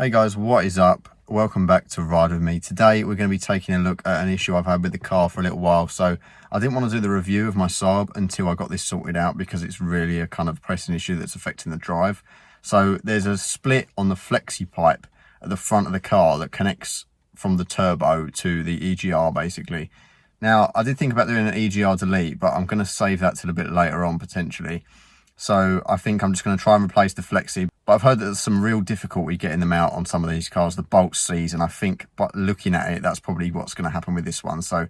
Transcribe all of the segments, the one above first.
Hey guys, what is up? Welcome back to Ride With Me. Today we're going to be taking a look at an issue I've had with the car for a little while. So I didn't want to do the review of my Saab until I got this sorted out because it's really a kind of pressing issue that's affecting the drive. So there's a split on the flexi pipe at the front of the car that connects from the turbo to the EGR basically. Now I did think about doing an EGR delete, but I'm going to save that till a bit later on potentially. So I think I'm just going to try and replace the flexi. But I've heard that there's some real difficulty getting them out on some of these cars. The bolts seize, and I think, but looking at it, that's probably what's going to happen with this one. So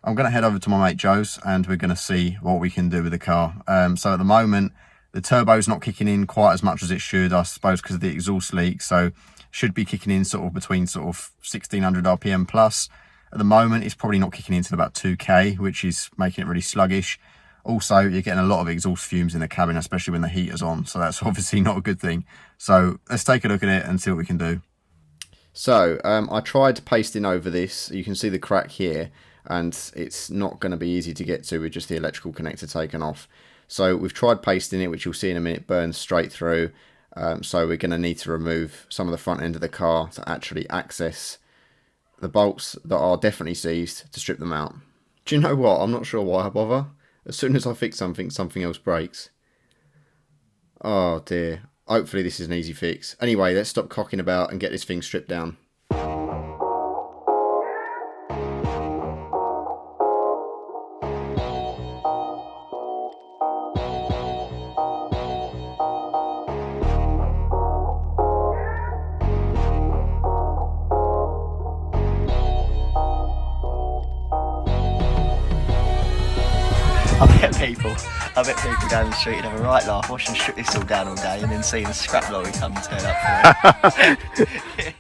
I'm going to head over to my mate Joe's, and we're going to see what we can do with the car. So at the moment, the turbo's not kicking in quite as much as it should, I suppose, because of the exhaust leak. So should be kicking in sort of between sort of 1600 RPM plus. At the moment, it's probably not kicking in until about 2K, which is making it really sluggish. Also, you're getting a lot of exhaust fumes in the cabin, especially when the heater's on. So that's obviously not a good thing. So let's take a look at it and see what we can do. So I tried pasting over this. You can see the crack here, and it's not going to be easy to get to with just the electrical connector taken off. So we've tried pasting it, which you'll see in a minute burns straight through. So we're going to need to remove some of the front end of the car to actually access the bolts that are definitely seized to strip them out. Do you know what? I'm not sure why I bother. As soon as I fix something, something else breaks. Oh dear. Hopefully this is an easy fix. Anyway, let's stop cocking about and get this thing stripped down. I bet people down the street would have a right laugh watching strip this all down all day and then seeing a scrap lorry come and turn up for it.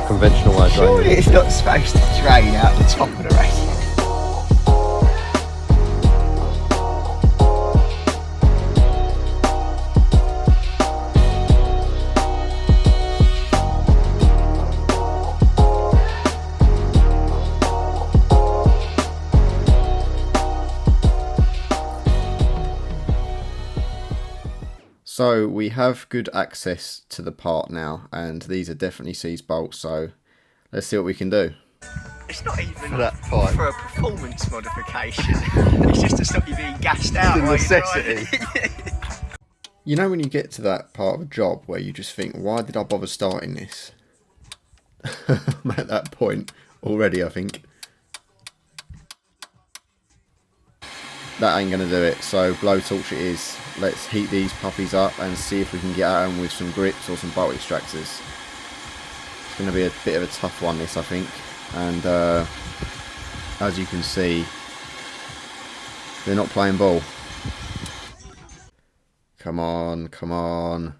Conventional way of Surely it's not supposed to drain out the top of the radiator. So we have good access to the part now, and these are definitely seized bolts, so let's see what we can do. It's not even for a performance modification. It's just to stop you being gassed out. It's a necessity. You know when you get to that part of a job where you just think, why did I bother starting this? I'm at that point already, I think. That ain't going to do it, so blowtorch it is. Let's heat these puppies up and see if we can get at them with some grips or some bolt extractors. It's going to be a bit of a tough one, this, I think. And as you can see, they're not playing ball. Come on, come on.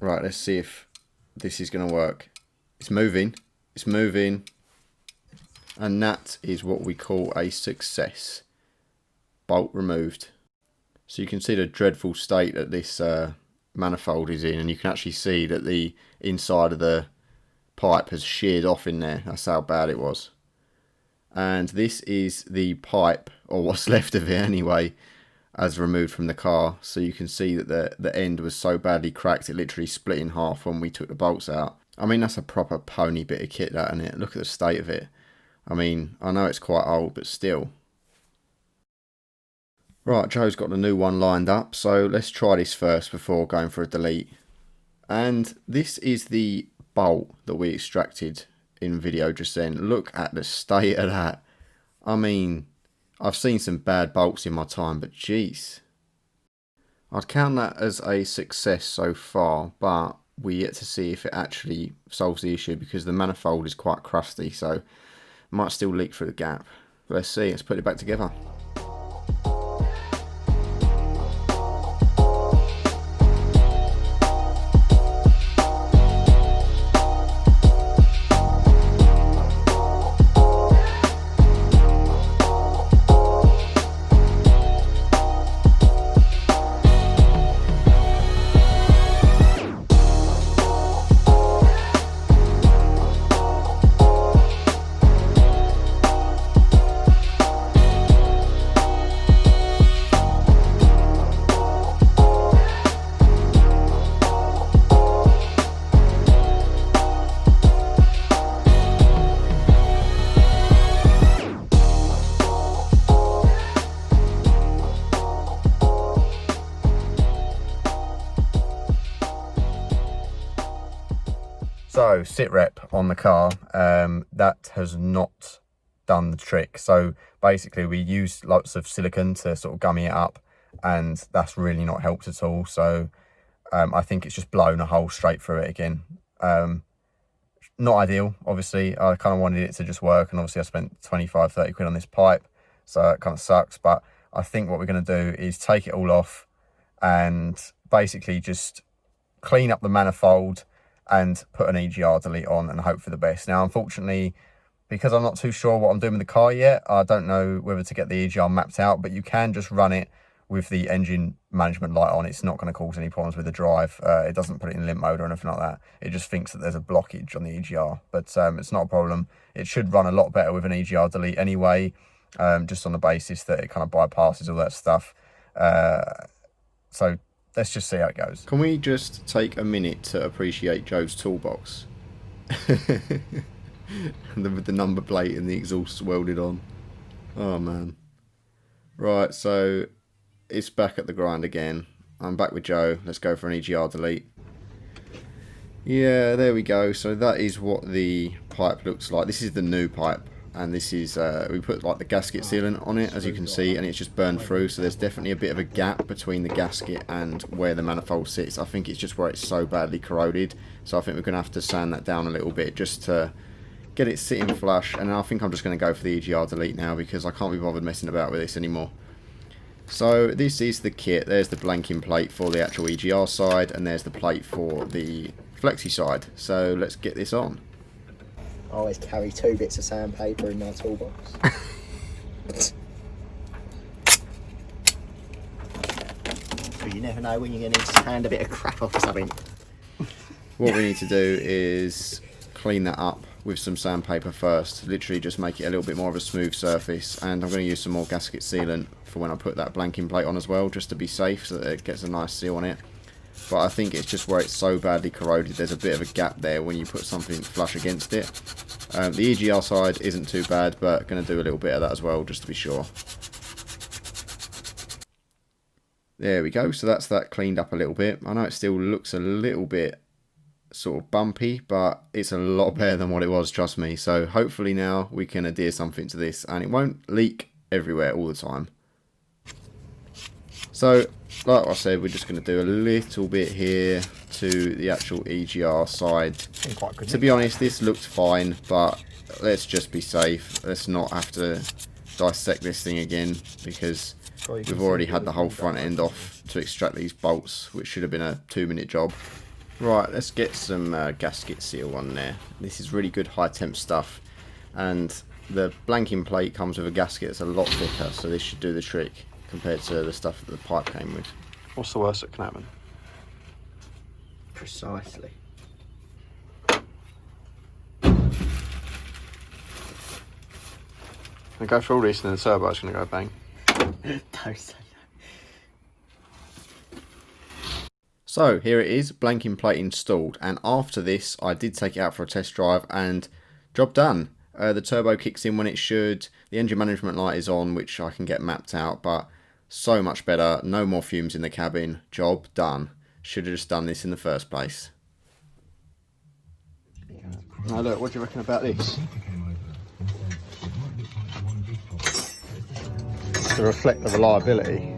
Right, let's see if this is going to work. It's moving. It's moving. And that is what we call a success. Bolt removed. So you can see the dreadful state that this manifold is in, and you can actually see that the inside of the pipe has sheared off in there. That's how bad it was. And this is the pipe, or what's left of it anyway, as removed from the car. So you can see that the end was so badly cracked it literally split in half when we took the bolts out. I mean, that's a proper pony bit of kit, that, isn't it? Look at the state of it. I mean, I know it's quite old, but still. Right, Joe's got the new one lined up, so let's try this first before going for a delete. And this is the bolt that we extracted in video just then. Look at the state of that. I mean, I've seen some bad bolts in my time, but jeez. I'd count that as a success so far, but we're yet to see if it actually solves the issue, because the manifold is quite crusty, so it might still leak through the gap. But let's see, let's put it back together. So sit rep on the car, that has not done the trick. So basically we used lots of silicone to sort of gummy it up, and that's really not helped at all. So I think it's just blown a hole straight through it again. Not ideal, obviously. I kind of wanted it to just work, and obviously I spent 25-30 quid on this pipe, so it kind of sucks. But I think what we're going to do is take it all off and basically just clean up the manifold and put an EGR delete on and hope for the best. Now, unfortunately, because I'm not too sure what I'm doing with the car yet, I don't know whether to get the EGR mapped out, but you can just run it with the engine management light on. It's not going to cause any problems with the drive. It doesn't put it in limp mode or anything like that. It just thinks that there's a blockage on the EGR, but it's not a problem. It should run a lot better with an EGR delete anyway, just on the basis that it kind of bypasses all that stuff. So let's just see how it goes. Can we just take a minute to appreciate Joe's toolbox? With the number plate and the exhaust welded on. Oh man. Right, so it's back at the grind again. I'm back with Joe. Let's go for an EGR delete. Yeah, there we go. So that is what the pipe looks like. This is the new pipe. And this is, we put like the gasket sealant on it, as you can see, and it's just burned through. So there's definitely a bit of a gap between the gasket and where the manifold sits. I think it's just where it's so badly corroded. So I think we're going to have to sand that down a little bit just to get it sitting flush. And I think I'm just going to go for the EGR delete now, because I can't be bothered messing about with this anymore. So this is the kit. There's the blanking plate for the actual EGR side, and there's the plate for the flexi side. So let's get this on. I always carry 2 bits of sandpaper in my toolbox. So you never know when you're going to sand a bit of crap off something. What we need to do is clean that up with some sandpaper first. Literally just make it a little bit more of a smooth surface. And I'm going to use some more gasket sealant for when I put that blanking plate on as well, just to be safe, so that it gets a nice seal on it. But I think it's just where it's so badly corroded, there's a bit of a gap there when you put something flush against it. The EGR side isn't too bad, but going to do a little bit of that as well, just to be sure. There we go, so that's that cleaned up a little bit. I know it still looks a little bit sort of bumpy, but it's a lot better than what it was, trust me. So hopefully now we can adhere something to this, and it won't leak everywhere all the time. So, like I said, we're just going to do a little bit here to the actual EGR side. To be honest, this looks fine, but let's just be safe. Let's not have to dissect this thing again, because we've already had the whole front end off to extract these bolts, which should have been a 2-minute job. Right, let's get some gasket seal on there. This is really good high temp stuff, and the blanking plate comes with a gasket that's a lot thicker, so this should do the trick compared to the stuff that the pipe came with. What's the worst that can happen? Precisely. I go for all this, and then the turbo's going to go bang. Don't say that. So here it is, blanking plate installed, and after this I did take it out for a test drive, and job done. The turbo kicks in when it should, the engine management light is on, which I can get mapped out, but so much better, no more fumes in the cabin, job done. Should have just done this in the first place. Now look, what do you reckon about this? To reflect the reliability.